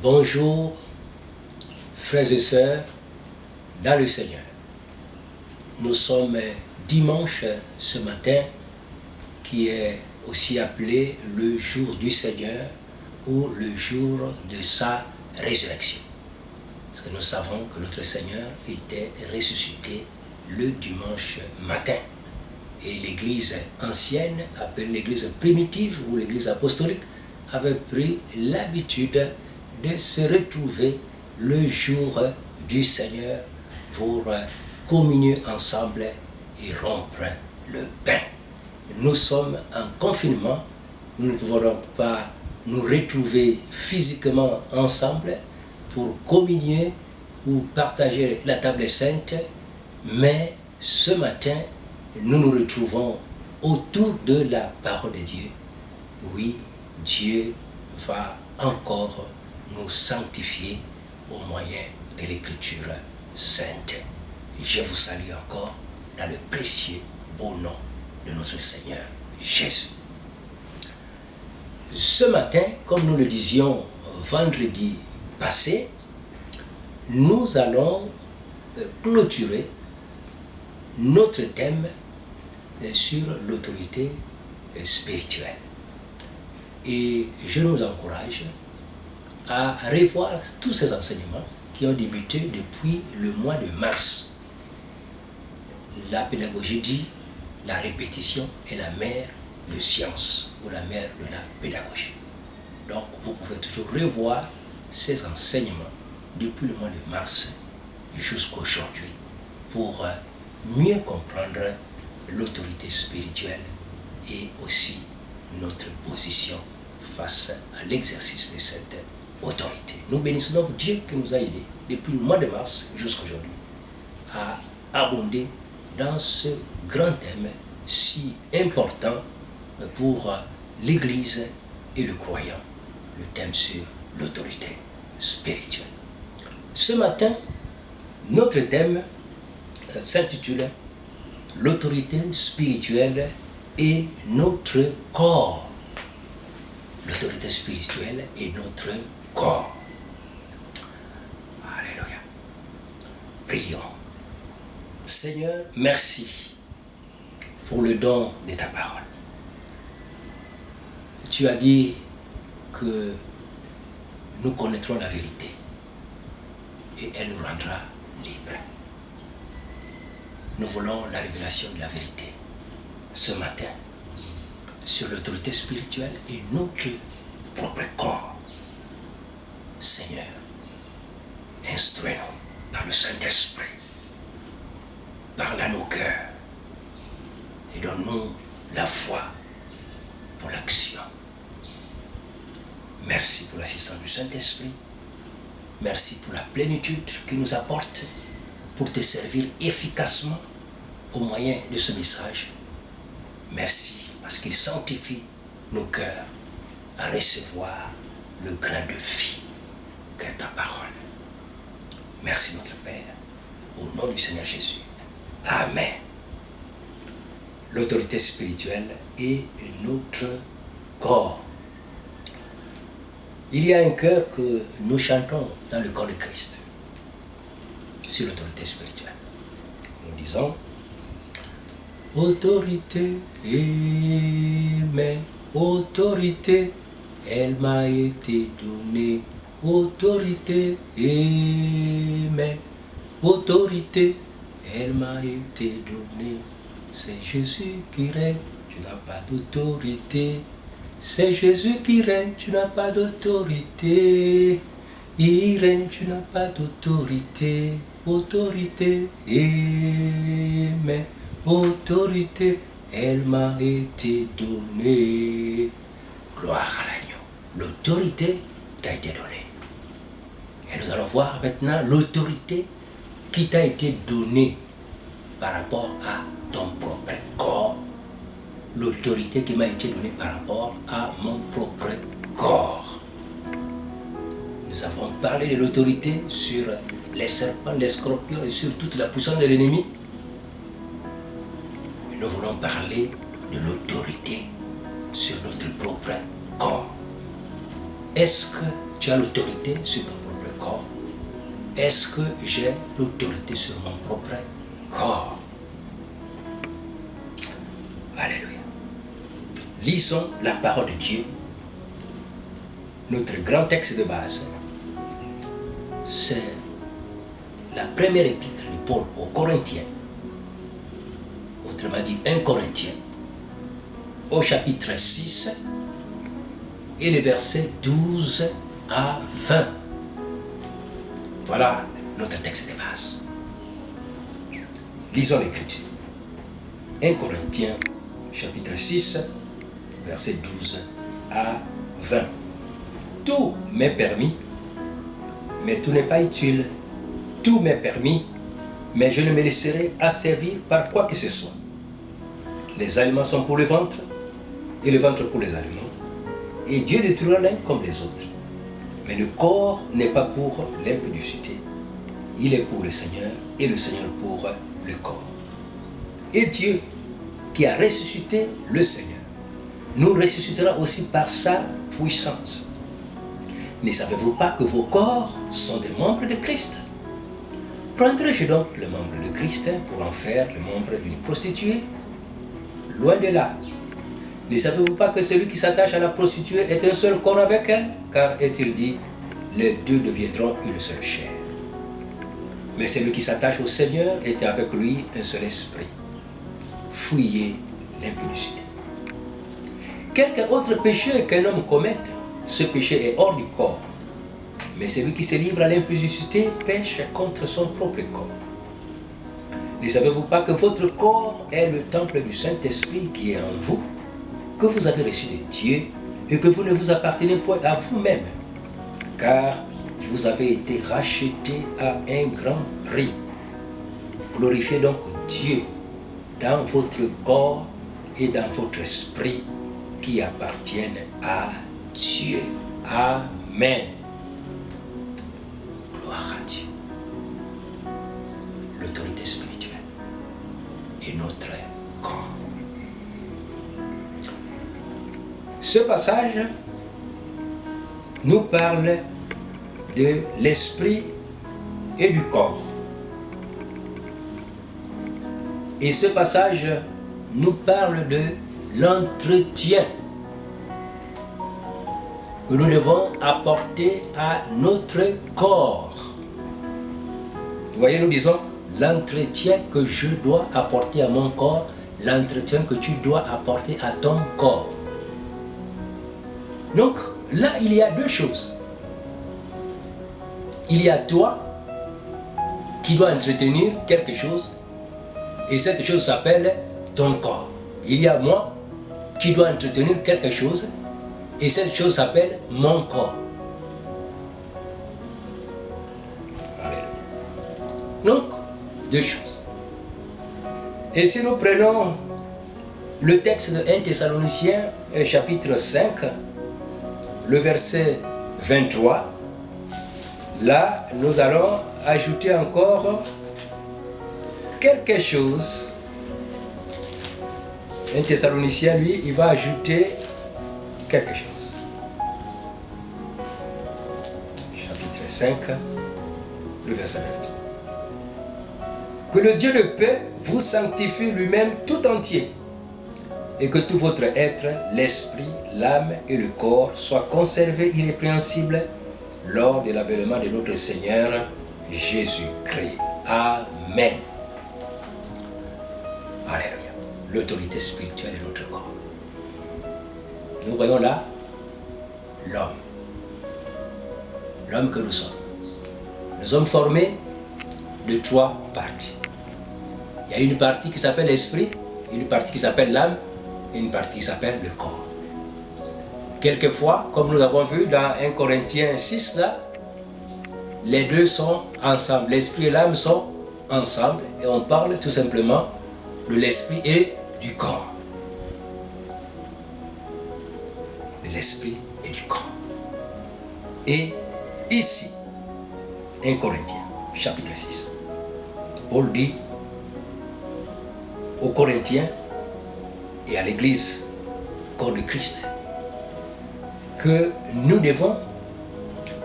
Bonjour, frères et sœurs, dans le Seigneur. Nous sommes dimanche ce matin, qui est aussi appelé le jour du Seigneur ou le jour de sa résurrection. Parce que nous savons que notre Seigneur était ressuscité le dimanche matin. Et l'Église ancienne, appelée l'Église primitive ou l'Église apostolique, avait pris l'habitude de se retrouver le jour du Seigneur pour communier ensemble et rompre le pain. Nous sommes en confinement, nous ne pouvons donc pas nous retrouver physiquement ensemble pour communier ou partager la table sainte, mais ce matin, nous nous retrouvons autour de la parole de Dieu. Oui, Dieu va encore nous sanctifier au moyen de l'Écriture sainte. Je vous salue encore dans le précieux beau nom de notre Seigneur Jésus. Ce matin, comme nous le disions vendredi passé, nous allons clôturer notre thème sur l'autorité spirituelle. Et je nous encourage à revoir tous ces enseignements qui ont débuté depuis le mois de mars. La pédagogie dit la répétition est la mère de science ou la mère de la pédagogie. Donc vous pouvez toujours revoir ces enseignements depuis le mois de mars jusqu'à aujourd'hui pour mieux comprendre l'autorité spirituelle et aussi notre position face à l'exercice de cette autorité. Nous bénissons donc Dieu qui nous a aidés depuis le mois de mars jusqu'à aujourd'hui à abonder dans ce grand thème si important pour l'Église et le croyant, le thème sur l'autorité spirituelle. Ce matin, notre thème s'intitule « L'autorité spirituelle et notre corps ». L'autorité spirituelle et notre corps. Alléluia. Prions. Seigneur, merci pour le don de ta parole. Tu as dit que nous connaîtrons la vérité et elle nous rendra libres. Nous voulons la révélation de la vérité ce matin sur l'autorité spirituelle et notre propre corps. Seigneur, instruis-nous par le Saint-Esprit, parle à nos cœurs et donne-nous la foi pour l'action. Merci pour l'assistance du Saint-Esprit. Merci pour la plénitude qu'il nous apporte pour te servir efficacement au moyen de ce message. Merci parce qu'il sanctifie nos cœurs à recevoir le grain de vie qu'est ta parole. Merci notre Père, au nom du Seigneur Jésus. Amen. L'autorité spirituelle et notre corps. Il y a un chœur que nous chantons dans le corps de Christ sur l'autorité spirituelle. Nous disons: autorité, amen. Autorité, elle m'a été donnée. Autorité, amen. Autorité, elle m'a été donnée. C'est Jésus qui règne, tu n'as pas d'autorité. C'est Jésus qui règne, tu n'as pas d'autorité. Il règne, tu n'as pas d'autorité. Autorité, amen. Autorité, elle m'a été donnée. Gloire à l'agneau. L'autorité t'a été donnée. Et nous allons voir maintenant l'autorité qui t'a été donnée par rapport à ton propre corps l'autorité qui m'a été donnée par rapport à mon propre corps. Nous avons parlé de l'autorité sur les serpents, les scorpions et sur toute la puissance de l'ennemi. Et nous voulons parler de l'autorité sur notre propre corps. Est-ce que tu as l'autorité sur ton propre corps? Est-ce que j'ai l'autorité sur mon propre corps? Alléluia. Lisons la parole de Dieu. Notre grand texte de base, c'est la première épître de Paul aux Corinthiens, autrement dit 1 Corinthiens, au chapitre 6 et les versets 12 à 20. Voilà notre texte de base. Lisons l'écriture. 1 Corinthiens, chapitre 6, versets 12 à 20. Tout m'est permis, mais tout n'est pas utile. Tout m'est permis, mais je ne me laisserai asservir par quoi que ce soit. Les aliments sont pour le ventre, et le ventre pour les aliments. Et Dieu détruira l'un comme les autres. Mais le corps n'est pas pour l'impudicité. Il est pour le Seigneur, et le Seigneur pour le corps. Et Dieu, qui a ressuscité le Seigneur, nous ressuscitera aussi par sa puissance. Ne savez-vous pas que vos corps sont des membres de Christ? Prendrai-je donc le membre de Christ pour en faire le membre d'une prostituée? Loin de là. Ne savez-vous pas que celui qui s'attache à la prostituée est un seul corps avec elle? Car est-il dit, les deux deviendront une seule chair. Mais celui qui s'attache au Seigneur est avec lui un seul esprit. Fuyez l'impudicité. Quelque autre péché qu'un homme commette, ce péché est hors du corps. Mais celui qui se livre à l'impudicité pêche contre son propre corps. Ne savez-vous pas que votre corps est le temple du Saint-Esprit qui est en vous, que vous avez reçu de Dieu et que vous ne vous appartenez point à vous-même, car vous avez été rachetés à un grand prix. Glorifiez donc Dieu dans votre corps et dans votre esprit qui appartiennent à Dieu. Amen. Gloire à Dieu. L'autorité spirituelle est notre corps. Ce passage nous parle de l'esprit et du corps. Et ce passage nous parle de l'entretien que nous devons apporter à notre corps. Vous voyez, nous disons l'entretien que je dois apporter à mon corps, l'entretien que tu dois apporter à ton corps. Donc là, il y a deux choses. Il y a toi qui dois entretenir quelque chose et cette chose s'appelle ton corps. Il y a moi qui dois entretenir quelque chose et cette chose s'appelle mon corps. Alléluia. Donc, deux choses. Et si nous prenons le texte de 1 Thessaloniciens, chapitre 5, le verset 23, là, nous allons ajouter encore quelque chose. Un Thessalonicien, lui, il va ajouter quelque chose. Chapitre 5, le verset 23. Que le Dieu de paix vous sanctifie lui-même tout entier, et que tout votre être, l'esprit, l'âme et le corps soient conservés irrépréhensibles lors de l'avènement de notre Seigneur Jésus-Christ. Amen. Alléluia. L'autorité spirituelle est notre corps. Nous voyons là l'homme. L'homme que nous sommes. Nous sommes formés de trois parties. Il y a une partie qui s'appelle l'esprit, une partie qui s'appelle l'âme et une partie qui s'appelle le corps. Quelquefois, comme nous avons vu dans 1 Corinthiens 6, là, les deux sont ensemble. L'esprit et l'âme sont ensemble et on parle tout simplement de l'esprit et du corps. de l'esprit et du corps. Et ici, 1 Corinthiens, chapitre 6, Paul dit aux Corinthiens et à l'Église, corps de Christ, que nous devons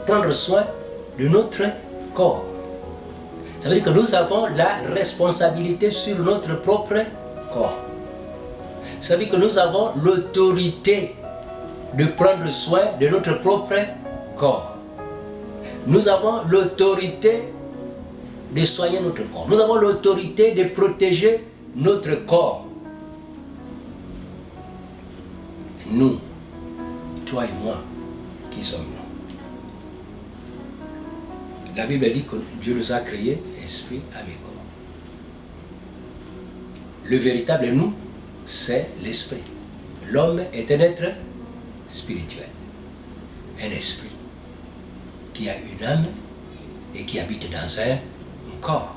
prendre soin de notre corps. Ça veut dire que nous avons la responsabilité sur notre propre corps. Ça veut dire que nous avons l'autorité de prendre soin de notre propre corps. Nous avons l'autorité de soigner notre corps. Nous avons l'autorité de protéger notre corps. Nous, toi et moi, qui sommes-nous? La Bible dit que Dieu nous a créés, esprit, âme et corps. Le véritable nous, c'est l'esprit. L'homme est un être spirituel, un esprit qui a une âme et qui habite dans un corps.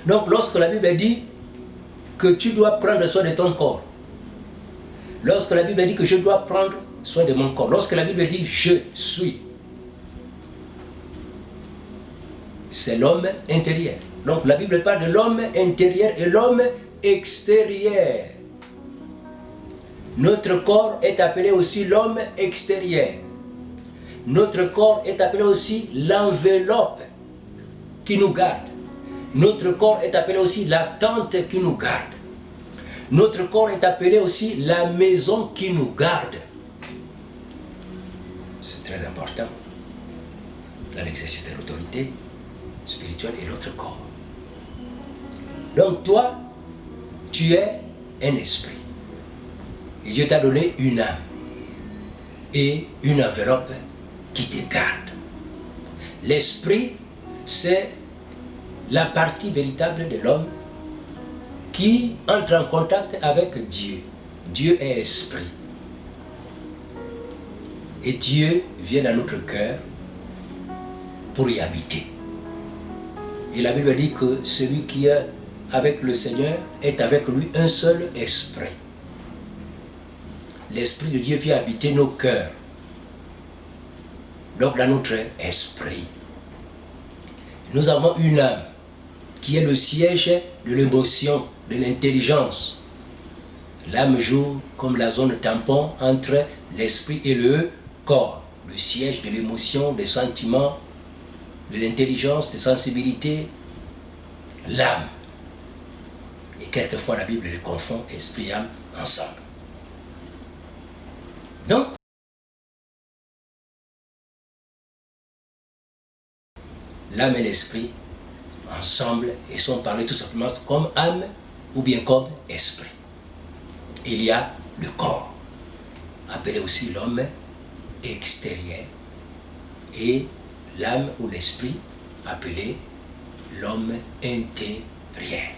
Donc lorsque la Bible dit que tu dois prendre soin de ton corps, lorsque la Bible dit que je dois prendre soin de mon corps, lorsque la Bible dit je suis, c'est l'homme intérieur. Donc la Bible parle de l'homme intérieur et l'homme extérieur. Notre corps est appelé aussi l'homme extérieur. Notre corps est appelé aussi l'enveloppe qui nous garde. Notre corps est appelé aussi la tente qui nous garde. Notre corps est appelé aussi la maison qui nous garde. C'est très important dans l'exercice de l'autorité spirituelle et notre corps. Donc toi, tu es un esprit. Et Dieu t'a donné une âme et une enveloppe qui te garde. L'esprit, c'est la partie véritable de l'homme qui entre en contact avec Dieu. Dieu est esprit. Et Dieu vient dans notre cœur pour y habiter. Et la Bible dit que celui qui est avec le Seigneur est avec lui un seul esprit. L'Esprit de Dieu vient habiter nos cœurs. Donc dans notre esprit. Nous avons une âme qui est le siège de l'émotion, de l'intelligence. L'âme joue comme la zone tampon entre l'esprit et le corps. Le siège de l'émotion, des sentiments, de l'intelligence, des sensibilités. L'âme. Et quelquefois la Bible les confond, esprit et âme, ensemble. Donc, l'âme et l'esprit, ensemble, et sont parlés tout simplement comme âme ou bien comme esprit. Il y a le corps, appelé aussi l'homme extérieur, et l'âme ou l'esprit, appelé l'homme intérieur.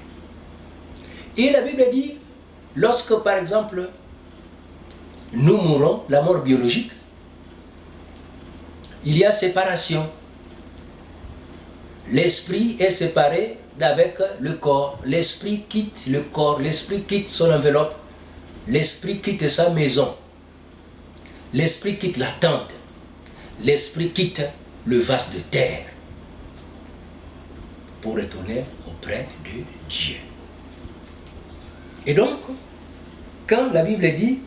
Et la Bible dit, lorsque par exemple, nous mourons, la mort biologique, il y a séparation. L'esprit est séparé d'avec le corps. L'esprit quitte le corps, l'esprit quitte son enveloppe, l'esprit quitte sa maison, l'esprit quitte la tente, l'esprit quitte le vase de terre pour retourner auprès de Dieu. Et donc, quand la Bible dit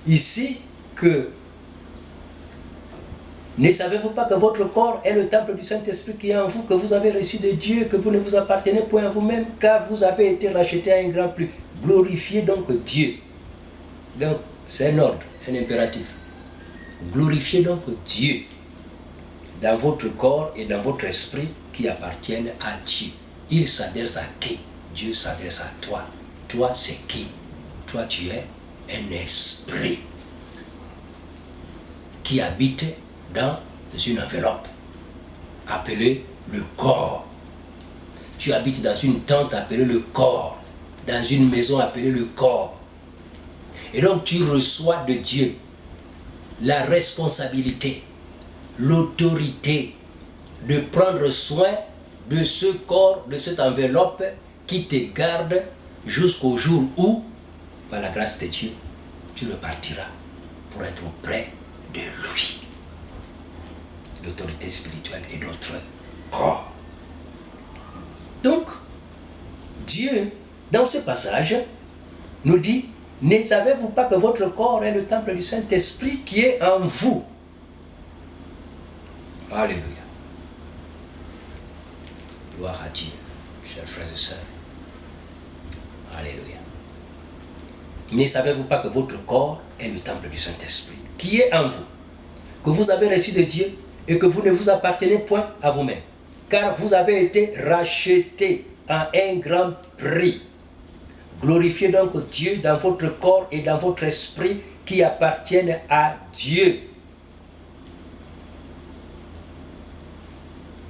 ici que ne savez-vous pas que votre corps est le temple du Saint-Esprit qui est en vous, que vous avez reçu de Dieu, que vous ne vous appartenez point à vous-même, car vous avez été racheté à un grand prix. Glorifiez donc Dieu. Donc, c'est un ordre, un impératif. Glorifiez donc Dieu dans votre corps et dans votre esprit qui appartiennent à Dieu. Il s'adresse à qui? Dieu s'adresse à toi. Toi, c'est qui? Toi, tu es un esprit qui habite dans une enveloppe appelée le corps. Tu habites dans une tente appelée le corps, dans une maison appelée le corps. Et donc tu reçois de Dieu la responsabilité, l'autorité de prendre soin de ce corps, de cette enveloppe qui te garde jusqu'au jour où, par la grâce de Dieu, tu repartiras pour être auprès de lui. L'autorité spirituelle est notre corps. Donc, Dieu, dans ce passage, nous dit, ne savez-vous pas que votre corps est le temple du Saint-Esprit qui est en vous? Alléluia. Gloire à Dieu, chers frères et sœurs. Alléluia. Ne savez-vous pas que votre corps est le temple du Saint-Esprit qui est en vous, que vous avez reçu de Dieu et que vous ne vous appartenez point à vous-même, car vous avez été rachetés à un grand prix. Glorifiez donc Dieu dans votre corps et dans votre esprit qui appartiennent à Dieu.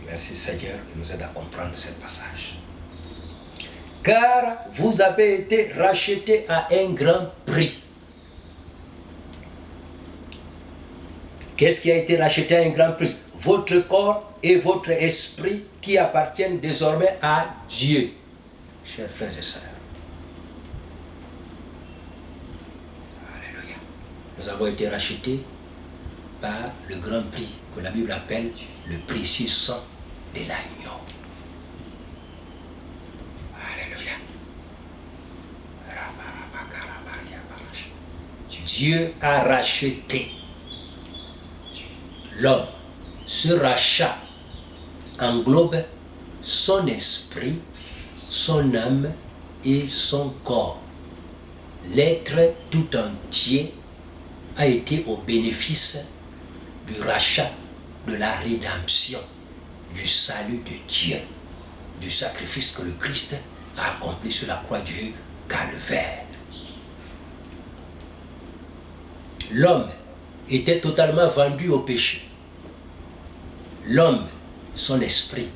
Merci Seigneur qui nous aide à comprendre ce passage. Car vous avez été rachetés à un grand prix. Qu'est-ce qui a été racheté à un grand prix? Votre corps et votre esprit qui appartiennent désormais à Dieu. Chers frères et sœurs. Alléluia. Nous avons été rachetés par le grand prix que la Bible appelle le précieux sang de l'agneau. Alléluia. Dieu a racheté l'homme. Ce rachat englobe son esprit, son âme et son corps. L'être tout entier a été au bénéfice du rachat, de la rédemption, du salut de Dieu, du sacrifice que le Christ a accompli sur la croix du Calvaire. L'homme était totalement vendu au péché. L'homme, son esprit,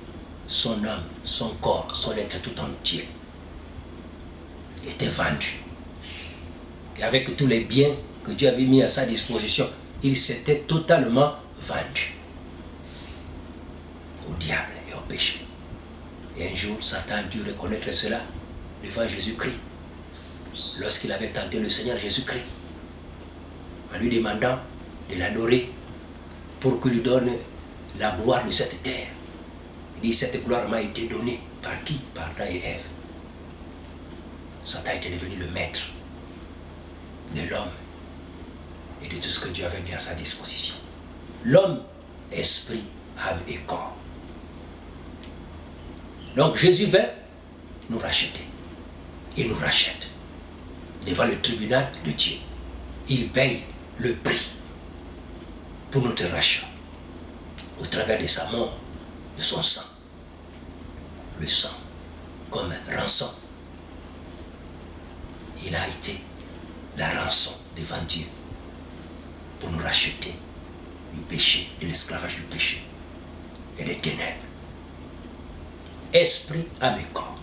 son âme, son corps, son être tout entier était vendu. Et avec tous les biens que Dieu avait mis à sa disposition, il s'était totalement vendu au diable et au péché. Et un jour, Satan a dû reconnaître cela devant Jésus-Christ, lorsqu'il avait tenté le Seigneur Jésus-Christ, en lui demandant de l'adorer pour qu'il lui donne la gloire de cette terre. Il dit, cette gloire m'a été donnée par qui? Par Adam et Ève. Satan était devenu le maître de l'homme et de tout ce que Dieu avait mis à sa disposition. L'homme, esprit, âme et corps. Donc Jésus vint nous racheter. Il nous rachète devant le tribunal de Dieu. Il paye le prix pour notre rachat au travers de sa mort, de son sang. Le sang comme rançon. Il a été la rançon devant Dieu pour nous racheter du péché, de l'esclavage du péché et des ténèbres. Esprit, âme et corps.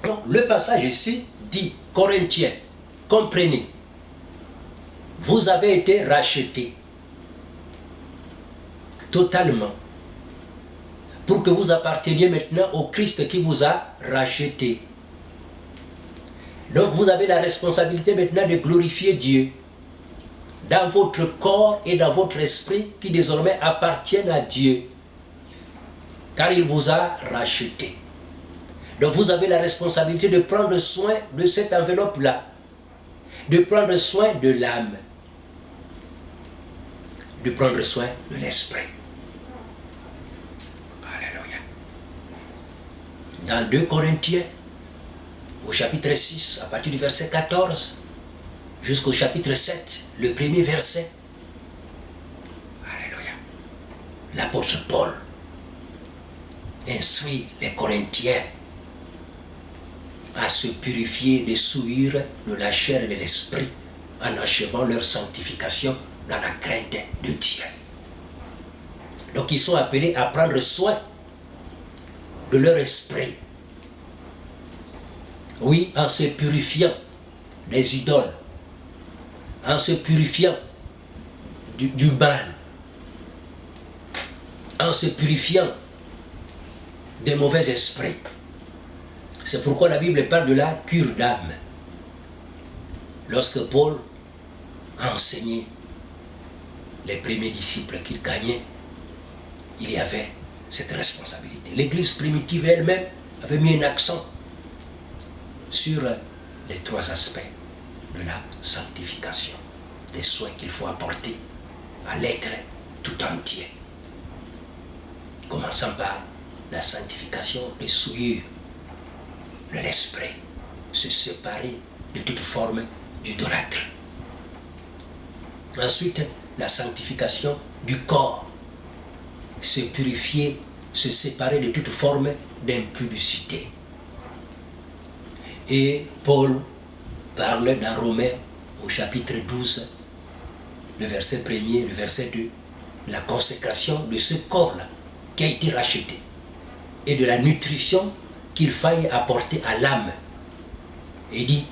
Donc le passage ici dit, Corinthiens, comprenez, vous avez été rachetés totalement pour que vous apparteniez maintenant au Christ qui vous a racheté. Donc vous avez la responsabilité maintenant de glorifier Dieu dans votre corps et dans votre esprit qui désormais appartiennent à Dieu, car il vous a racheté. Donc vous avez la responsabilité de prendre soin de cette enveloppe-là, de prendre soin de l'âme, de prendre soin de l'esprit. Alléluia. Dans 2 Corinthiens, au chapitre 6, à partir du verset 14, jusqu'au chapitre 7, le premier verset. Alléluia. L'apôtre Paul instruit les Corinthiens à se purifier des souillures de la chair et de l'esprit en achevant leur sanctification dans la crainte de Dieu. Donc ils sont appelés à prendre soin de leur esprit. Oui, en se purifiant des idoles, en se purifiant du mal, en se purifiant des mauvais esprits. C'est pourquoi la Bible parle de la cure d'âme. Lorsque Paul à enseigner les premiers disciples qu'il gagnait, il y avait cette responsabilité. L'Église primitive elle-même avait mis un accent sur les 3 aspects de la sanctification, des soins qu'il faut apporter à l'être tout entier. Commençant par la sanctification des souillures de l'esprit, se séparer de toute forme d'idolâtre. Ensuite, la sanctification du corps, se purifier, se séparer de toute forme d'impudicité. Et Paul parle dans Romains au chapitre 12, le verset 1er, le verset 2, la consécration de ce corps-là qui a été racheté et de la nutrition qu'il faille apporter à l'âme. Et dit,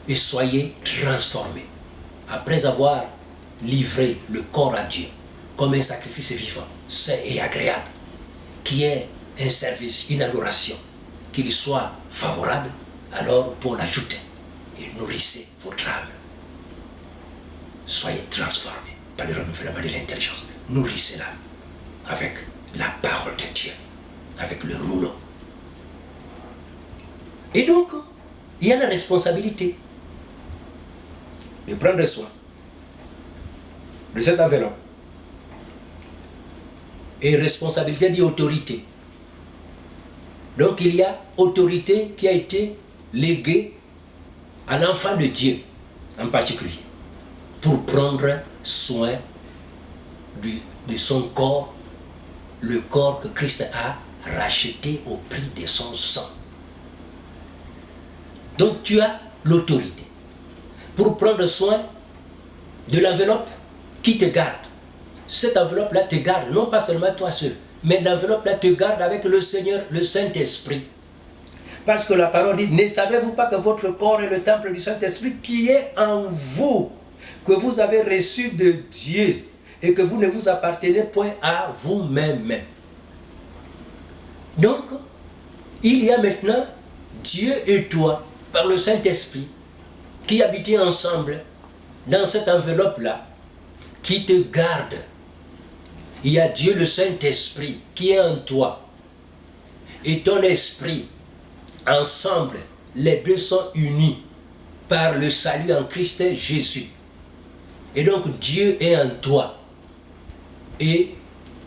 et soyez transformés. Après avoir livré le corps à Dieu comme un sacrifice vivant, saint et agréable, qui est un service, une adoration, qu'il soit favorable, alors Paul ajoute, et nourrissez votre âme. Soyez transformés par le renouvellement de l'intelligence. Nourrissez l'âme avec la parole de Dieu, avec le rouleau. Et donc, il y a la responsabilité de prendre soin de cette enveloppe. Et responsabilité dit autorité. Donc il y a autorité qui a été léguée à l'enfant de Dieu en particulier pour prendre soin de son corps, le corps que Christ a racheté au prix de son sang. Donc tu as l'autorité pour prendre soin de l'enveloppe qui te garde. Cette enveloppe-là te garde, non pas seulement toi seul, mais l'enveloppe-là te garde avec le Seigneur, le Saint-Esprit. Parce que la parole dit, ne savez-vous pas que votre corps est le temple du Saint-Esprit qui est en vous, que vous avez reçu de Dieu et que vous ne vous appartenez point à vous-même. Donc, il y a maintenant Dieu et toi, par le Saint-Esprit, qui habitent ensemble dans cette enveloppe-là, qui te garde. Il y a Dieu le Saint-Esprit qui est en toi et ton esprit. Ensemble, les deux sont unis par le salut en Christ Jésus. Et donc Dieu est en toi. Et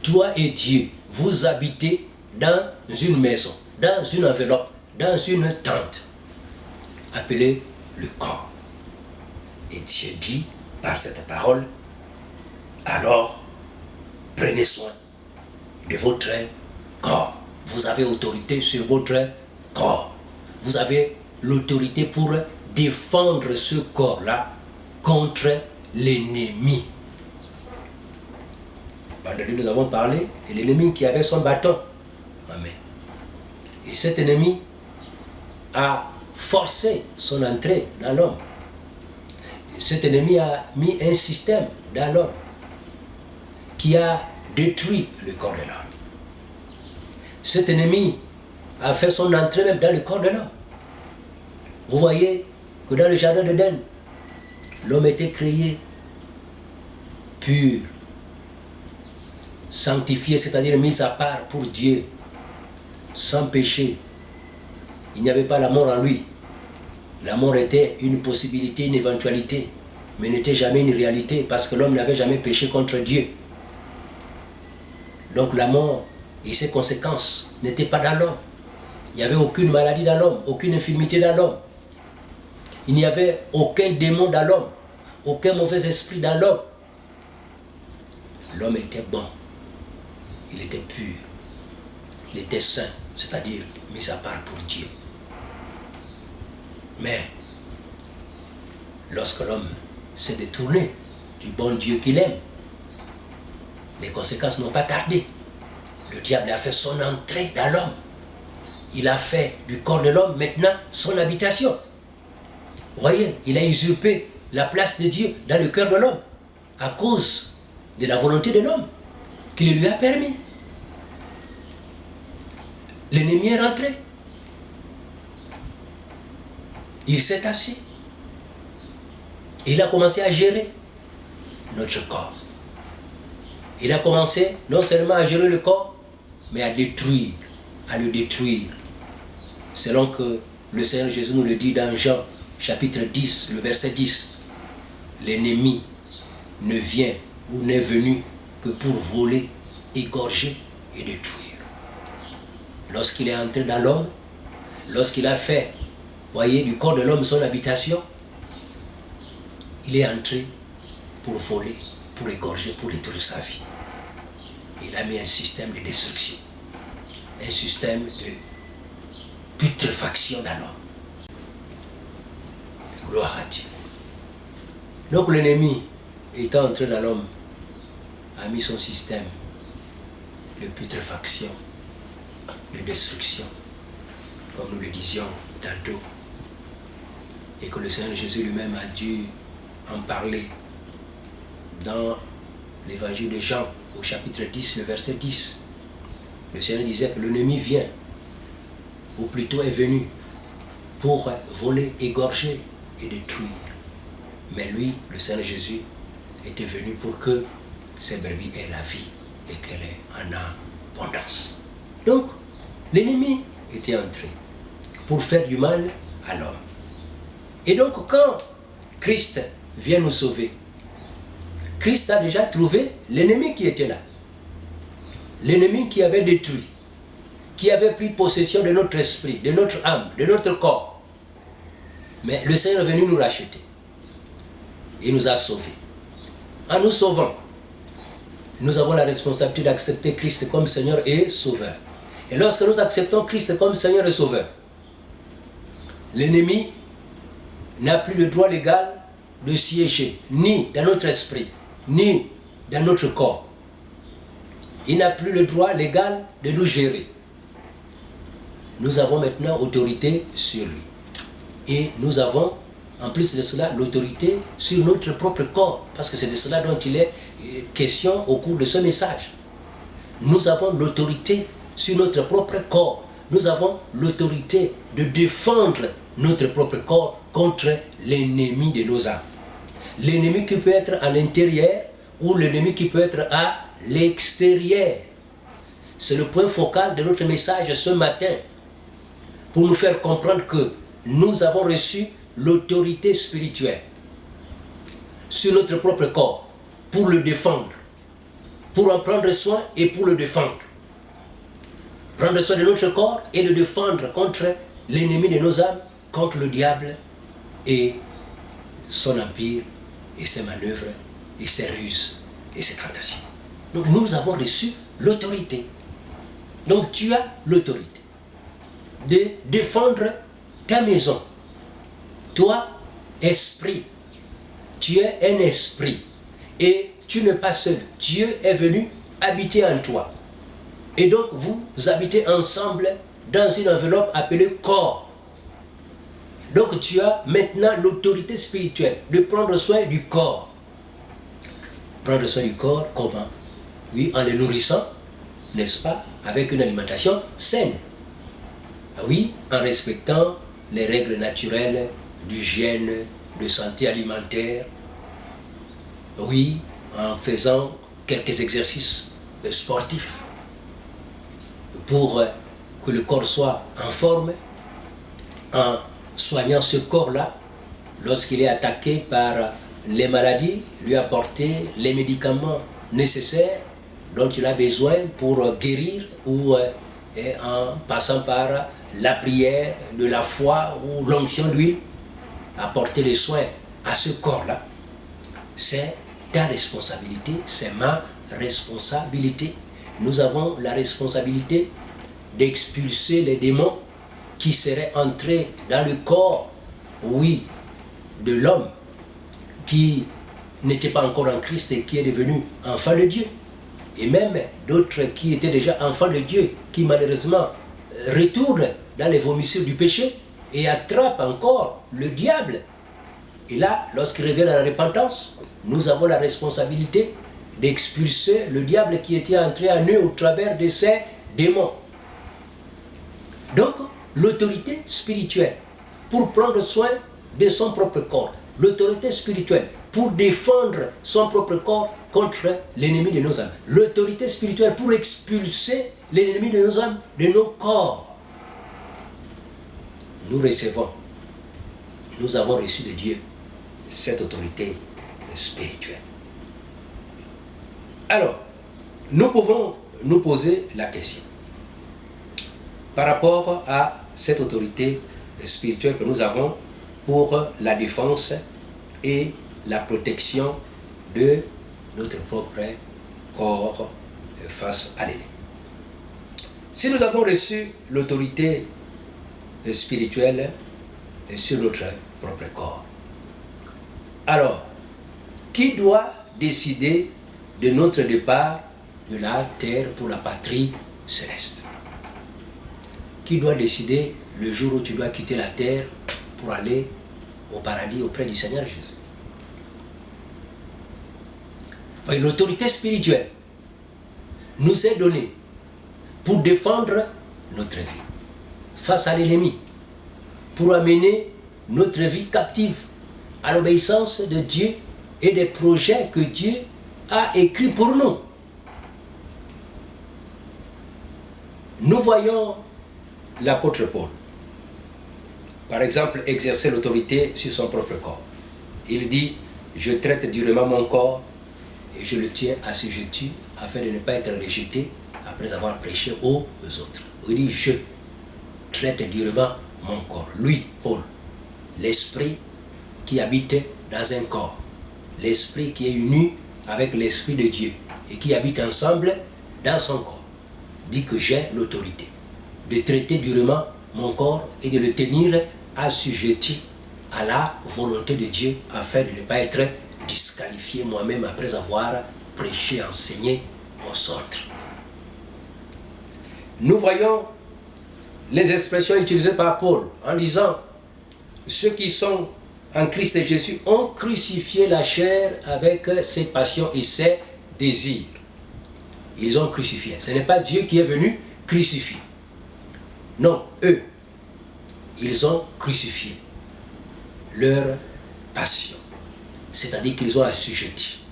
toi et Dieu, vous habitez dans une maison, dans une enveloppe, dans une tente, appelée le corps. Et Dieu dit par cette parole, alors prenez soin de votre corps. Vous avez autorité sur votre corps. Vous avez l'autorité pour défendre ce corps-là contre l'ennemi. Vendredi, nous avons parlé de l'ennemi qui avait son bâton. Amen. Et cet ennemi a forcé son entrée dans l'homme. Cet ennemi a mis un système dans l'homme qui a détruit le corps de l'homme. Cet ennemi a fait son entrée même dans le corps de l'homme. Vous voyez que dans le jardin d'Éden, l'homme était créé pur, sanctifié, c'est-à-dire mis à part pour Dieu, sans péché. Il n'y avait pas la mort en lui. La mort était une possibilité, une éventualité, mais n'était jamais une réalité parce que l'homme n'avait jamais péché contre Dieu. Donc la mort et ses conséquences n'étaient pas dans l'homme. Il n'y avait aucune maladie dans l'homme, aucune infirmité dans l'homme. Il n'y avait aucun démon dans l'homme, aucun mauvais esprit dans l'homme. L'homme était bon, il était pur, il était saint, c'est-à-dire mis à part pour Dieu. Mais lorsque l'homme s'est détourné du bon Dieu qu'il aime, les conséquences n'ont pas tardé. Le diable a fait son entrée dans l'homme. Il a fait du corps de l'homme maintenant son habitation. Vous voyez, il a usurpé la place de Dieu dans le cœur de l'homme à cause de la volonté de l'homme qui le lui a permis. L'ennemi est rentré. Il s'est assis. Il a commencé à gérer notre corps. Il a commencé non seulement à gérer le corps, mais à le détruire. Selon que le Seigneur Jésus nous le dit dans Jean chapitre 10, le verset 10. L'ennemi ne vient ou n'est venu que pour voler, égorger et détruire. Lorsqu'il est entré dans l'homme, lorsqu'il a fait, voyez, du corps de l'homme son habitation, il est entré pour voler, pour égorger, pour détruire sa vie. Il a mis un système de destruction, un système de putréfaction dans l'homme. Gloire à Dieu. Donc l'ennemi, étant entré dans l'homme, a mis son système de putréfaction, de destruction, comme nous le disions tantôt, et que le Seigneur Jésus lui-même a dû en parler dans l'évangile de Jean, au chapitre 10, le verset 10. Le Seigneur disait que l'ennemi vient, ou plutôt est venu, pour voler, égorger et détruire. Mais lui, le Seigneur Jésus, était venu pour que ces brebis aient la vie et qu'elle ait en abondance. Donc, l'ennemi était entré pour faire du mal à l'homme. Et donc, quand Christ vient nous sauver, Christ a déjà trouvé l'ennemi qui était là. L'ennemi qui avait détruit, qui avait pris possession de notre esprit, de notre âme, de notre corps. Mais le Seigneur est venu nous racheter. Il nous a sauvés. En nous sauvant, nous avons la responsabilité d'accepter Christ comme Seigneur et Sauveur. Et lorsque nous acceptons Christ comme Seigneur et Sauveur, l'ennemi n'a plus le droit légal de siéger, ni dans notre esprit, ni dans notre corps. Il n'a plus le droit légal de nous gérer. Nous avons maintenant autorité sur lui. Et nous avons, en plus de cela, l'autorité sur notre propre corps. Parce que c'est de cela dont il est question au cours de ce message. Nous avons l'autorité sur notre propre corps. Nous avons l'autorité de défendre notre propre corps contre l'ennemi de nos âmes. L'ennemi qui peut être à l'intérieur ou l'ennemi qui peut être à l'extérieur. C'est le point focal de notre message ce matin pour nous faire comprendre que nous avons reçu l'autorité spirituelle sur notre propre corps pour le défendre, pour en prendre soin et pour le défendre. Prendre soin de notre corps et le défendre contre l'ennemi de nos âmes, contre le diable et son empire et ses manœuvres et ses ruses et ses tentations. Donc nous avons reçu l'autorité. Donc tu as l'autorité de défendre ta maison. Toi, esprit, tu es un esprit et tu n'es pas seul. Dieu est venu habiter en toi. Et donc vous habitez ensemble dans une enveloppe appelée corps. Donc tu as maintenant l'autorité spirituelle de prendre soin du corps. Prendre soin du corps, comment? Oui, en le nourrissant, n'est-ce pas, avec une alimentation saine. Oui, en respectant les règles naturelles d'hygiène, de santé alimentaire. Oui, en faisant quelques exercices sportifs pour que le corps soit en forme, en soignant ce corps-là lorsqu'il est attaqué par les maladies, lui apporter les médicaments nécessaires dont il a besoin pour guérir ou en passant par la prière, de la foi ou l'onction d'huile, apporter les soins à ce corps-là. C'est ta responsabilité, c'est ma responsabilité. Nous avons la responsabilité d'expulser les démons qui seraient entrés dans le corps, oui, de l'homme qui n'était pas encore en Christ et qui est devenu enfant de Dieu. Et même d'autres qui étaient déjà enfants de Dieu, qui malheureusement retournent dans les vomissures du péché et attrapent encore le diable. Et là, lorsqu'ils reviennent à la repentance, nous avons la responsabilité d'expulser le diable qui était entré en eux au travers de ces démons. Donc, l'autorité spirituelle pour prendre soin de son propre corps. L'autorité spirituelle pour défendre son propre corps contre l'ennemi de nos âmes. L'autorité spirituelle pour expulser l'ennemi de nos âmes, de nos corps. Nous recevons, nous avons reçu de Dieu cette autorité spirituelle. Alors, nous pouvons nous poser la question par rapport à cette autorité spirituelle que nous avons pour la défense et la protection de notre propre corps face à l'ennemi. Si nous avons reçu l'autorité spirituelle sur notre propre corps, alors, qui doit décider de notre départ de la terre pour la patrie céleste? Qui doit décider le jour où tu dois quitter la terre pour aller au paradis auprès du Seigneur Jésus? L'autorité spirituelle nous est donnée pour défendre notre vie face à l'ennemi, pour amener notre vie captive à l'obéissance de Dieu et des projets que Dieu a écrits pour nous. Nous voyons l'apôtre Paul, par exemple, exercer l'autorité sur son propre corps. Il dit, je traite durement mon corps et je le tiens assujetti afin de ne pas être rejeté après avoir prêché aux autres. Il dit, je traite durement mon corps. Lui, Paul, l'esprit qui habite dans un corps, l'esprit qui est uni avec l'esprit de Dieu et qui habite ensemble dans son corps, dit que j'ai l'autorité de traiter durement mon corps et de le tenir assujetti à la volonté de Dieu afin de ne pas être disqualifié moi-même après avoir prêché, enseigné aux autres. Nous voyons les expressions utilisées par Paul en disant ceux qui sont en Christ Jésus ont crucifié la chair avec ses passions et ses désirs. Ils ont crucifié. Ce n'est pas Dieu qui est venu crucifier. Non, eux, ils ont crucifié leur passion. C'est-à-dire qu'ils ont assujetti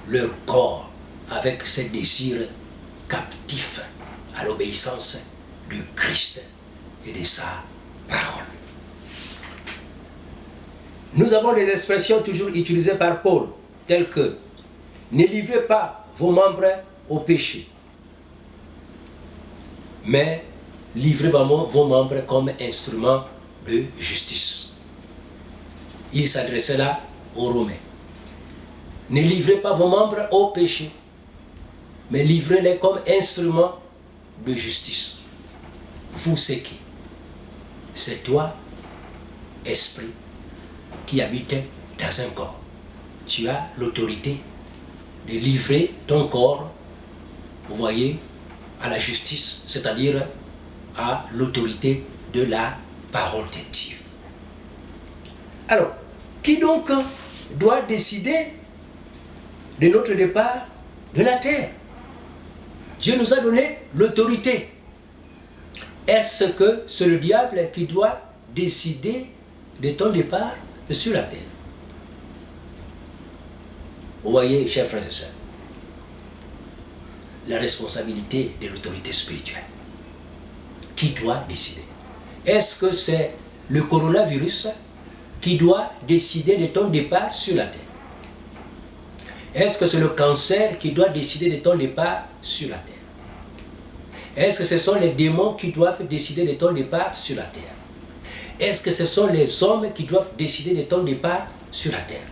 leur corps avec ses désirs captifs à l'obéissance de Christ et de sa parole. Nous avons des expressions toujours utilisées par Paul, telles que « Ne livrez pas vos membres au péché, mais livrez vos membres comme instruments de justice. » Il s'adressait là aux Romains. Ne livrez pas vos membres au péché, mais livrez-les comme instruments de justice. Vous, c'est qui? C'est toi, esprit, qui habite dans un corps. Tu as l'autorité de livrer ton corps, vous voyez, à la justice, c'est-à-dire à l'autorité de la parole de Dieu. Alors, qui donc doit décider de notre départ de la terre? Dieu nous a donné l'autorité. Est-ce que c'est le diable qui doit décider de ton départ sur la terre? Vous voyez, chers frères et sœurs, la responsabilité de l'autorité spirituelle. Qui doit décider? Est-ce que c'est le coronavirus qui doit décider de ton départ sur la terre? Est-ce que c'est le cancer qui doit décider de ton départ sur la terre? Est-ce que ce sont les démons qui doivent décider de ton départ sur la terre? Est-ce que ce sont les hommes qui doivent décider de ton départ sur la terre?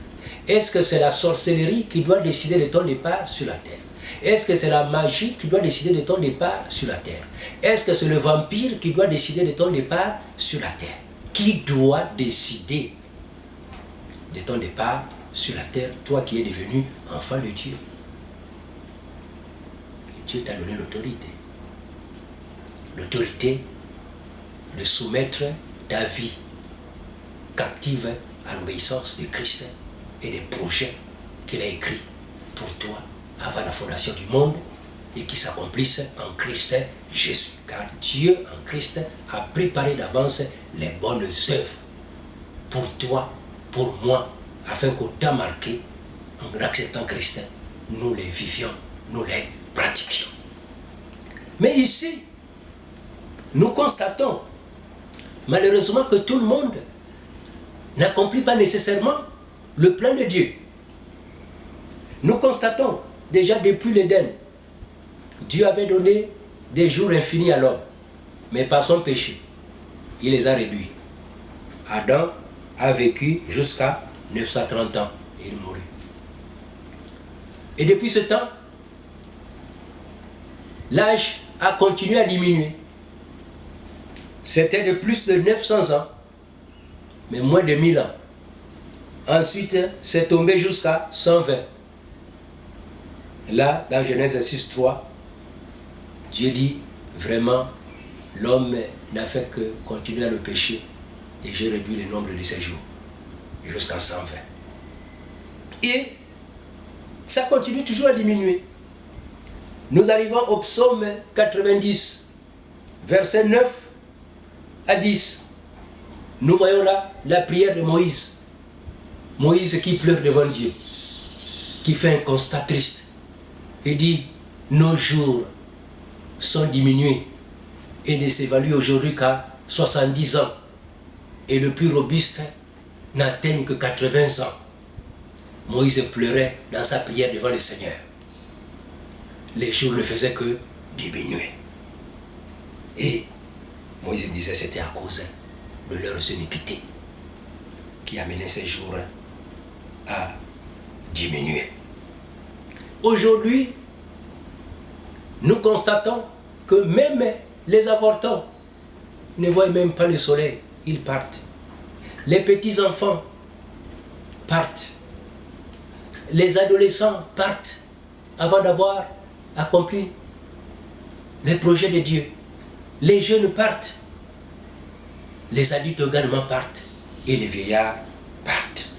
Est-ce que c'est la sorcellerie qui doit décider de ton départ sur la terre? Est-ce que c'est la magie qui doit décider de ton départ sur la terre? Est-ce que c'est le vampire qui doit décider de ton départ sur la terre? Qui doit décider de ton départ sur la terre, toi qui es devenu enfant de Dieu? Et Dieu t'a donné l'autorité. L'autorité de soumettre ta vie captive à l'obéissance de Christ et des projets qu'il a écrits pour toi avant la fondation du monde et qui s'accomplissent en Christ Jésus. Car Dieu en Christ a préparé d'avance les bonnes œuvres pour toi, pour moi afin qu'au temps marqué, en acceptant Christ, nous les vivions, nous les pratiquions. Mais ici, nous constatons malheureusement que tout le monde n'accomplit pas nécessairement le plan de Dieu. Nous constatons déjà depuis l'Éden, Dieu avait donné des jours infinis à l'homme, mais par son péché, il les a réduits. Adam a vécu jusqu'à 930 ans et il mourut. Et depuis ce temps, l'âge a continué à diminuer. C'était de plus de 900 ans, mais moins de 1000 ans. Ensuite, c'est tombé jusqu'à 120. Là, dans Genèse 6:3, Dieu dit vraiment, l'homme n'a fait que continuer à le pécher et j'ai réduit le nombre de ses jours jusqu'à 120. Et ça continue toujours à diminuer. Nous arrivons au psaume 90, versets 9 à 10. Nous voyons là la prière de Moïse. Moïse qui pleure devant Dieu, qui fait un constat triste et dit, nos jours sont diminués et ne s'évaluent aujourd'hui qu'à 70 ans. Et le plus robuste n'atteigne que 80 ans. Moïse pleurait dans sa prière devant le Seigneur. Les jours ne faisaient que diminuer. Et Moïse disait c'était à cause de leurs iniquités qui amenaient ces jours à diminuer. Aujourd'hui, nous constatons que même les avortants ne voient même pas le soleil, ils partent. Les petits-enfants partent. Les adolescents partent avant d'avoir accompli les projets de Dieu. Les jeunes partent. Les adultes également partent. Et les vieillards partent.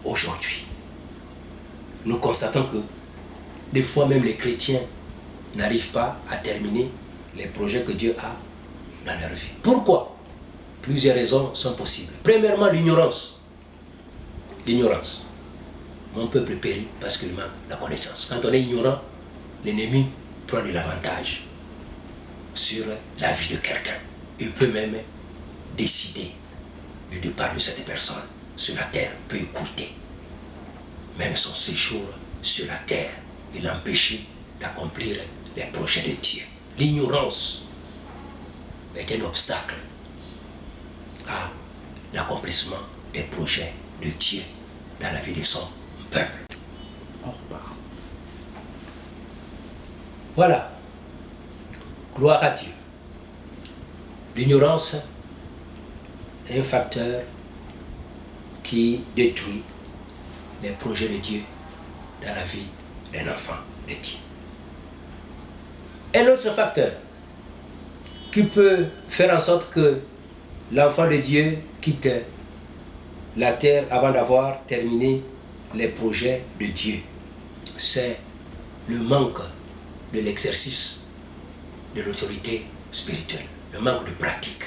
Aujourd'hui, nous constatons que des fois même les chrétiens n'arrivent pas à terminer les projets que Dieu a dans leur vie. Pourquoi? Plusieurs raisons sont possibles. Premièrement, l'ignorance. L'ignorance. Mon peuple périt parce qu'il manque la connaissance. Quand on est ignorant, l'ennemi prend de l'avantage sur la vie de quelqu'un. Il peut même décider du départ de cette personne sur la terre, peut écouter même son séjour sur la terre et l'empêcher d'accomplir les projets de Dieu. L'ignorance est un obstacle à l'accomplissement des projets de Dieu dans la vie de son peuple. On repart. Voilà. Gloire à Dieu. L'ignorance est un facteur qui détruit les projets de Dieu dans la vie d'un enfant de Dieu. Un autre facteur qui peut faire en sorte que l'enfant de Dieu quitte la terre avant d'avoir terminé les projets de Dieu, c'est le manque de l'exercice de l'autorité spirituelle, le manque de pratique.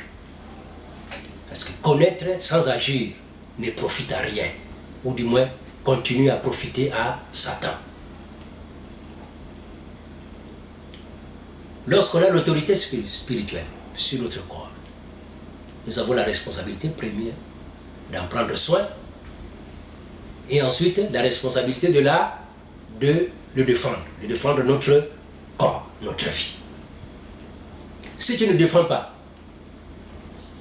Parce que connaître sans agir ne profite à rien, ou du moins continue à profiter à Satan. Lorsqu'on a l'autorité spirituelle sur notre corps, nous avons la responsabilité première d'en prendre soin et ensuite la responsabilité de le défendre notre corps, notre vie. Si tu ne défends pas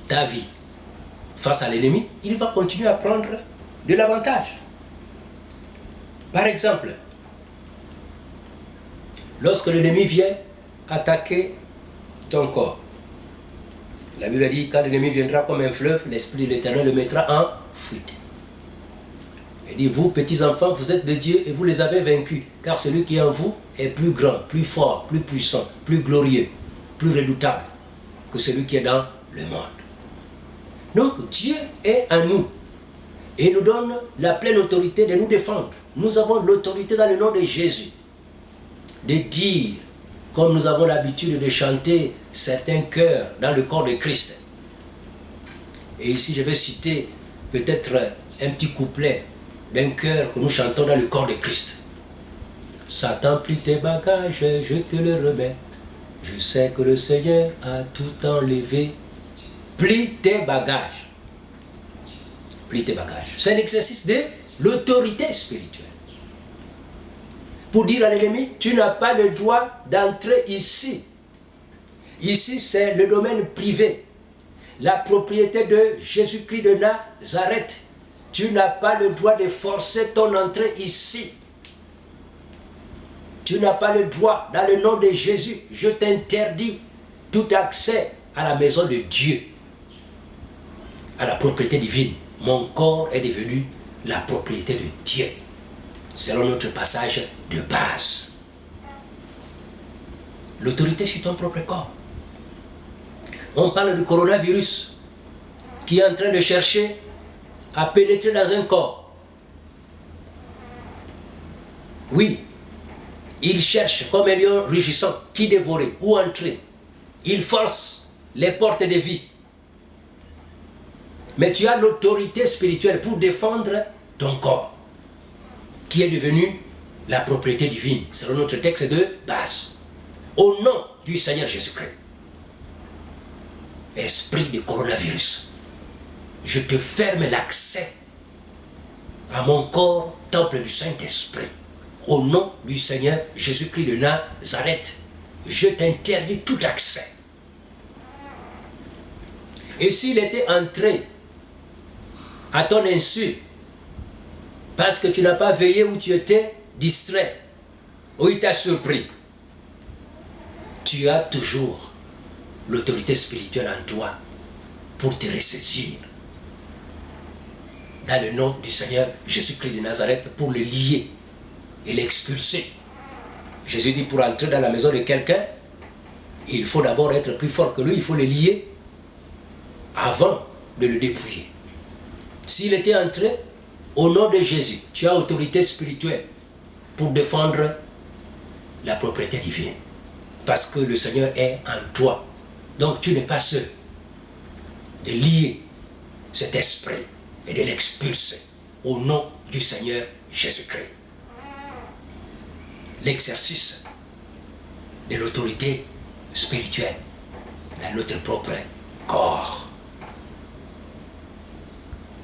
ta vie face à l'ennemi, il va continuer à prendre de l'avantage. Par exemple, lorsque l'ennemi vient attaquer ton corps, la Bible dit, quand l'ennemi viendra comme un fleuve, l'Esprit de l'Éternel le mettra en fuite. Il dit, vous, petits enfants, vous êtes de Dieu et vous les avez vaincus, car celui qui est en vous est plus grand, plus fort, plus puissant, plus glorieux, plus redoutable que celui qui est dans le monde. Donc, Dieu est en nous et nous donne la pleine autorité de nous défendre. Nous avons l'autorité dans le nom de Jésus de dire, comme nous avons l'habitude de chanter certains chœurs dans le corps de Christ. Et ici, je vais citer peut-être un petit couplet d'un chœur que nous chantons dans le corps de Christ. Satan, plie tes bagages, je te le remets. Je sais que le Seigneur a tout enlevé. Plie tes bagages. Plie tes bagages. C'est l'exercice de l'autorité spirituelle. Pour dire à l'ennemi, tu n'as pas le droit d'entrer ici. Ici, c'est le domaine privé. La propriété de Jésus-Christ de Nazareth. Tu n'as pas le droit de forcer ton entrée ici. Tu n'as pas le droit, dans le nom de Jésus, je t'interdis tout accès à la maison de Dieu, à la propriété divine. Mon corps est devenu la propriété de Dieu, selon notre passage de base. L'autorité sur ton propre corps. On parle du coronavirus qui est en train de chercher à pénétrer dans un corps. Oui, il cherche comme un lion rugissant qui dévorer ou entrer. Il force les portes de vie. Mais tu as l'autorité spirituelle pour défendre ton corps, qui est devenu la propriété divine, selon notre texte de base. Au nom du Seigneur Jésus-Christ. Esprit de coronavirus, je te ferme l'accès à mon corps, temple du Saint-Esprit. Au nom du Seigneur Jésus-Christ de Nazareth, je t'interdis tout accès. Et s'il était entré à ton insu, parce que tu n'as pas veillé ou tu étais distrait, ou il t'a surpris, tu as toujours l'autorité spirituelle en toi pour te ressaisir. Dans le nom du Seigneur Jésus-Christ de Nazareth, pour le lier et l'expulser. Jésus dit, pour entrer dans la maison de quelqu'un, il faut d'abord être plus fort que lui, il faut le lier avant de le dépouiller. S'il était entré, au nom de Jésus, tu as autorité spirituelle pour défendre la propriété divine. Parce que le Seigneur est en toi. Donc tu n'es pas seul. De lier cet esprit et de l'expulser au nom du Seigneur Jésus-Christ. L'exercice de l'autorité spirituelle dans notre propre corps.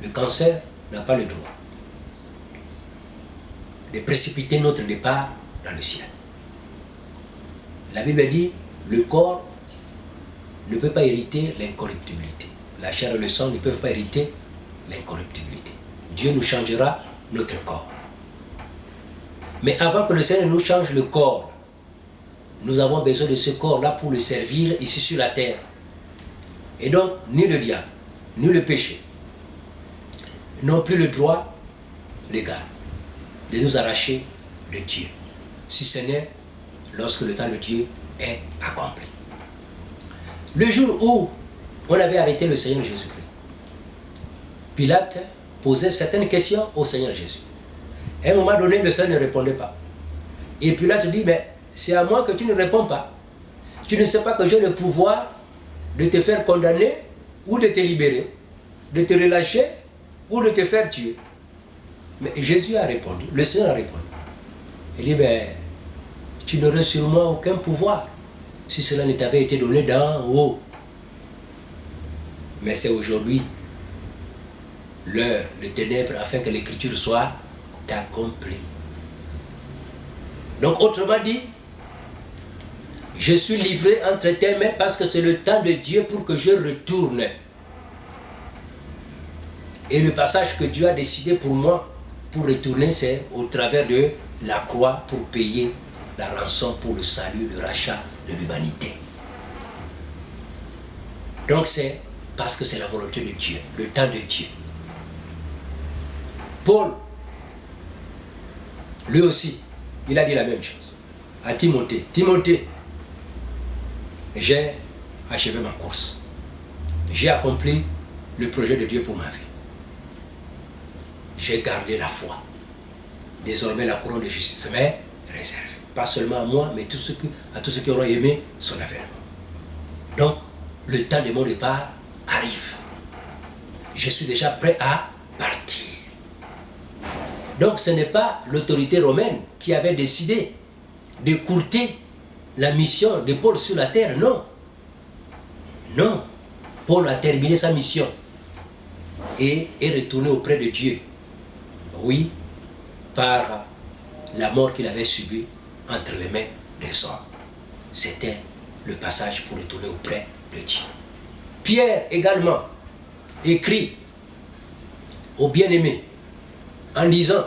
Le cancer n'a pas le droit de précipiter notre départ dans le ciel. La Bible dit, le corps ne peut pas hériter l'incorruptibilité. La chair et le sang ne peuvent pas hériter l'incorruptibilité. Dieu nous changera notre corps. Mais avant que le Seigneur nous change le corps, nous avons besoin de ce corps-là pour le servir ici sur la terre. Et donc, ni le diable, ni le péché n'ont plus le droit légal de nous arracher de Dieu, si ce n'est lorsque le temps de Dieu est accompli. Le jour où on avait arrêté le Seigneur Jésus-Christ, Pilate posait certaines questions au Seigneur Jésus. À un moment donné, le Seigneur ne répondait pas. Et Pilate dit, mais c'est à moi que tu ne réponds pas. Tu ne sais pas que j'ai le pouvoir de te faire condamner ou de te libérer, de te relâcher ou de te faire tuer. Mais Jésus a répondu, le Seigneur a répondu. Il dit, ben, tu n'aurais sur moi aucun pouvoir si cela ne t'avait été donné d'en haut. Mais c'est aujourd'hui l'heure de ténèbres afin que l'écriture soit accomplie. Donc autrement dit, je suis livré entre tes mains parce que c'est le temps de Dieu pour que je retourne. Et le passage que Dieu a décidé pour moi, pour retourner, c'est au travers de la croix pour payer la rançon pour le salut, le rachat de l'humanité. Donc c'est parce que c'est la volonté de Dieu, le temps de Dieu. Paul, lui aussi, il a dit la même chose à Timothée. Timothée, j'ai achevé ma course. J'ai accompli le projet de Dieu pour ma vie. J'ai gardé la foi. Désormais, la couronne de justice m'est réservée. Pas seulement à moi, mais à tous ceux qui auront aimé son avènement. Donc, le temps de mon départ arrive. Je suis déjà prêt à partir. Donc ce n'est pas l'autorité romaine qui avait décidé d'écourter la mission de Paul sur la terre, non. Non, Paul a terminé sa mission et est retourné auprès de Dieu. Oui, par la mort qu'il avait subie entre les mains des hommes. C'était le passage pour retourner auprès de Dieu. Pierre également écrit aux bien-aimés en disant: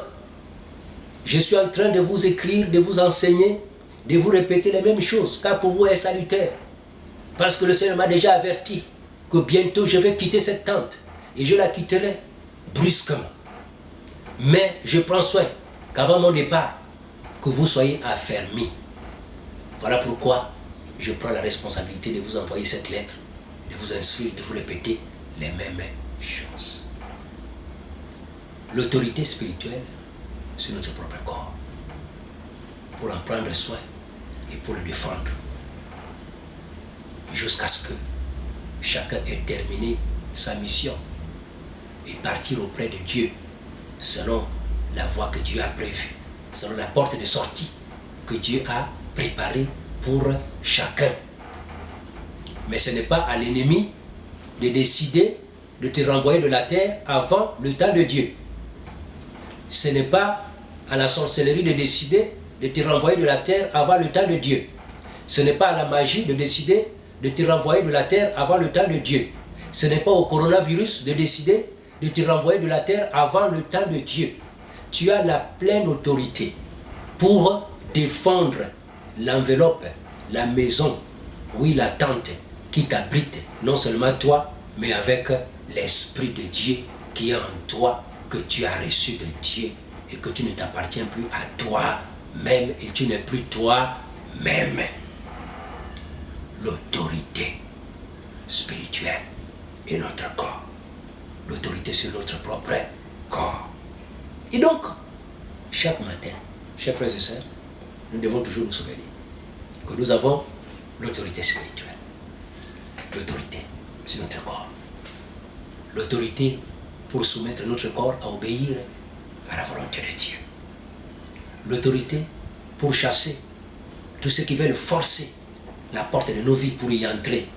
je suis en train de vous écrire, de vous enseigner, de vous répéter les mêmes choses, car pour vous est salutaire. Parce que le Seigneur m'a déjà averti que bientôt je vais quitter cette tente et je la quitterai brusquement. Mais je prends soin qu'avant mon départ, que vous soyez affermis. Voilà pourquoi je prends la responsabilité de vous envoyer cette lettre, de vous instruire, de vous répéter les mêmes choses. L'autorité spirituelle sur notre propre corps, pour en prendre soin et pour le défendre, jusqu'à ce que chacun ait terminé sa mission et partir auprès de Dieu selon la voie que Dieu a prévue, selon la porte de sortie que Dieu a préparée pour chacun. Mais ce n'est pas à l'ennemi de décider de te renvoyer de la terre avant le temps de Dieu. Ce n'est pas à la sorcellerie de décider de te renvoyer de la terre avant le temps de Dieu. Ce n'est pas à la magie de décider de te renvoyer de la terre avant le temps de Dieu. Ce n'est pas au coronavirus de décider de te renvoyer de la terre avant le temps de Dieu. Tu as la pleine autorité pour défendre l'enveloppe, la maison, oui, la tente qui t'abrite, non seulement toi, mais avec l'Esprit de Dieu qui est en toi, que tu as reçu de Dieu et que tu ne t'appartiens plus à toi-même et tu n'es plus toi-même. L'autorité spirituelle est notre corps. L'autorité sur notre propre corps. Et donc, chaque matin, chers frères et sœurs, nous devons toujours nous souvenir que nous avons l'autorité spirituelle. L'autorité sur notre corps. L'autorité pour soumettre notre corps à obéir à la volonté de Dieu. L'autorité pour chasser tous ceux qui veulent forcer la porte de nos vies pour y entrer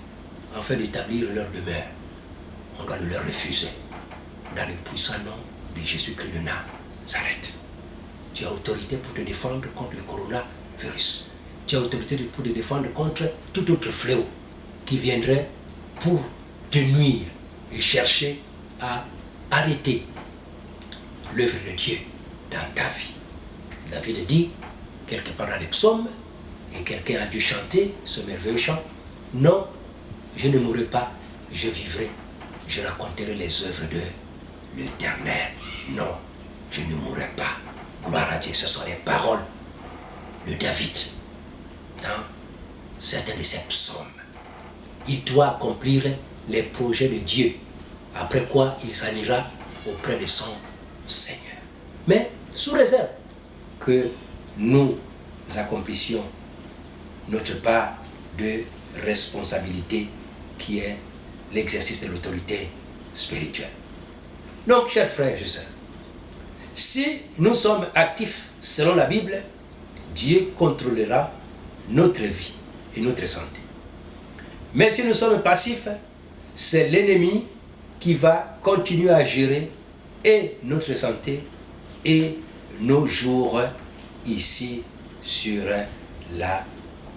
afin d'établir leur demeure. On doit le leur refuser dans le puissant nom de Jésus-Christ de Nazareth. Tu as autorité pour te défendre contre le coronavirus. Tu as autorité pour te défendre contre tout autre fléau qui viendrait pour te nuire et chercher à arrêter l'œuvre de Dieu dans ta vie. David dit, quelque part dans les psaumes, et quelqu'un a dû chanter ce merveilleux chant: non, je ne mourrai pas, je vivrai, je raconterai les œuvres de l'Éternel. Non, je ne mourrai pas. Gloire à Dieu, ce sont les paroles de David dans certains de ses psaumes. Il doit accomplir les projets de Dieu, après quoi il s'en ira auprès de son Seigneur. Mais sous réserve que nous accomplissions notre part de responsabilité qui est l'exercice de l'autorité spirituelle. Donc, chers frères et sœurs, si nous sommes actifs selon la Bible, Dieu contrôlera notre vie et notre santé. Mais si nous sommes passifs, c'est l'ennemi qui va continuer à gérer et notre santé et nos jours ici sur la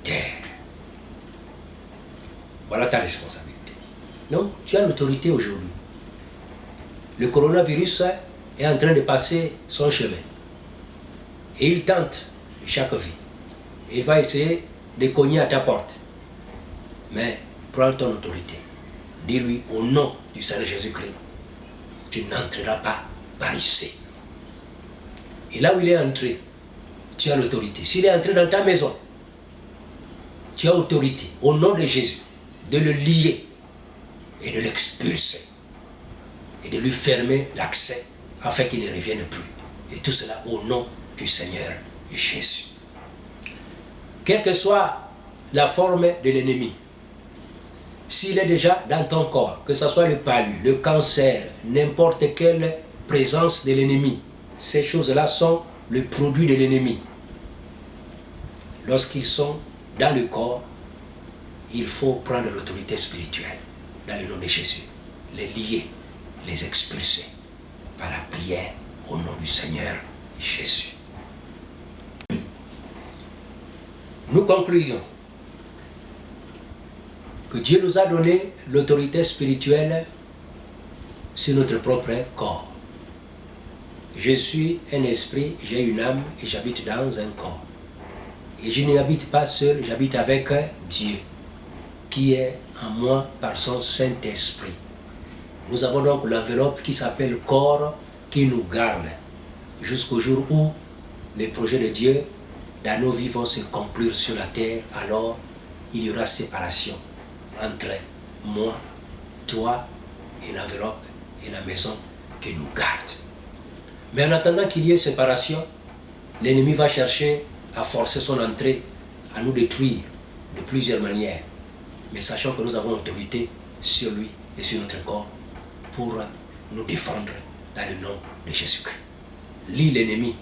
terre. Voilà ta responsabilité. Donc, tu as l'autorité aujourd'hui. Le coronavirus est en train de passer son chemin. Et il tente chaque vie. Il va essayer de cogner à ta porte. Mais prends ton autorité. Dis-lui au nom du Seigneur Jésus-Christ, tu n'entreras pas par ici. Et là où il est entré, tu as l'autorité. S'il est entré dans ta maison, tu as autorité au nom de Jésus de le lier et de l'expulser et de lui fermer l'accès afin qu'il ne revienne plus. Et tout cela au nom du Seigneur Jésus. Quelle que soit la forme de l'ennemi, s'il est déjà dans ton corps, que ce soit le palu, le cancer, n'importe quelle présence de l'ennemi, ces choses-là sont le produit de l'ennemi. Lorsqu'ils sont dans le corps, il faut prendre l'autorité spirituelle dans le nom de Jésus, les lier, les expulser par la prière au nom du Seigneur Jésus. Nous concluons que Dieu nous a donné l'autorité spirituelle sur notre propre corps. Je suis un esprit, j'ai une âme et j'habite dans un corps. Et je n'y habite pas seul, j'habite avec Dieu, qui est en moi par son Saint-Esprit. Nous avons donc l'enveloppe qui s'appelle corps, qui nous garde jusqu'au jour où les projets de Dieu dans nos vies vont se conclure sur la terre. Alors il y aura séparation entre moi, toi et l'enveloppe et la maison qui nous garde. Mais en attendant qu'il y ait séparation, l'ennemi va chercher à forcer son entrée, à nous détruire de plusieurs manières. Mais sachant que nous avons autorité sur lui et sur notre corps pour nous défendre dans le nom de Jésus-Christ. Lis l'ennemi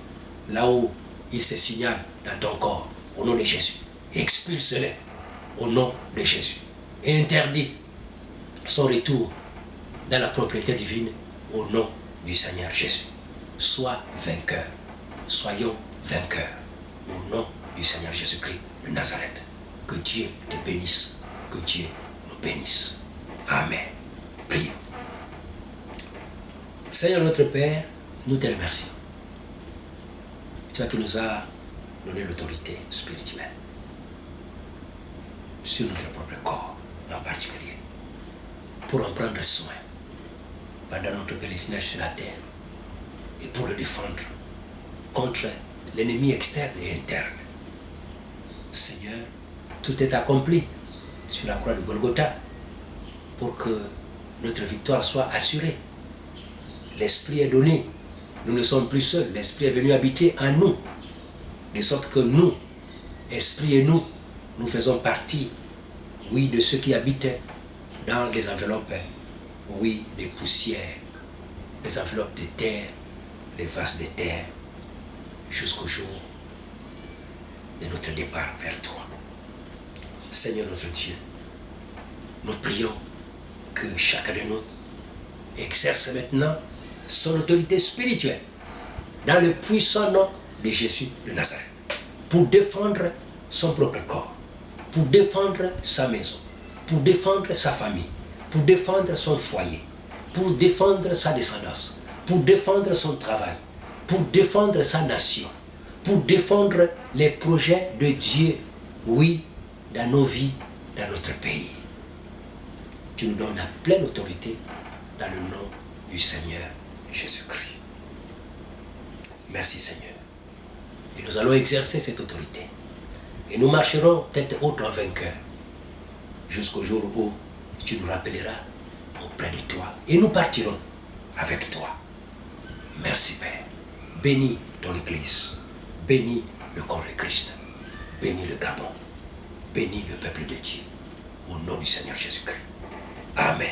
là où il se signale dans ton corps au nom de Jésus. Expulse-le au nom de Jésus. Et interdis son retour dans la propriété divine au nom du Seigneur Jésus. Sois vainqueur. Soyons vainqueurs au nom du Seigneur Jésus-Christ de Nazareth. Que Dieu te bénisse. Que Dieu nous bénisse. Amen. Prions. Seigneur notre Père, nous te remercions. Toi qui nous as donné l'autorité spirituelle sur notre propre corps en particulier, pour en prendre soin pendant notre pèlerinage sur la terre et pour le défendre contre l'ennemi externe et interne. Seigneur, tout est accompli sur la croix de Golgotha pour que notre victoire soit assurée. L'Esprit est donné, nous ne sommes plus seuls, l'Esprit est venu habiter en nous, de sorte que nous, Esprit et nous faisons partie, oui, de ceux qui habitent dans les enveloppes, oui, des poussières, les enveloppes de terre, les vases de terre, jusqu'au jour de notre départ vers toi. Seigneur notre Dieu, nous prions que chacun de nous exerce maintenant son autorité spirituelle dans le puissant nom de Jésus de Nazareth pour défendre son propre corps, pour défendre sa maison, pour défendre sa famille, pour défendre son foyer, pour défendre sa descendance, pour défendre son travail, pour défendre sa nation, pour défendre les projets de Dieu, oui, dans nos vies, dans notre pays. Tu nous donnes la pleine autorité dans le nom du Seigneur Jésus-Christ. Merci Seigneur. Et nous allons exercer cette autorité. Et nous marcherons tête haute en vainqueur jusqu'au jour où tu nous rappelleras auprès de toi. Et nous partirons avec toi. Merci Père. Bénis ton Église. Bénis le corps de Christ. Bénis le Gabon. Bénis le peuple de Dieu. Au nom du Seigneur Jésus-Christ. Amen.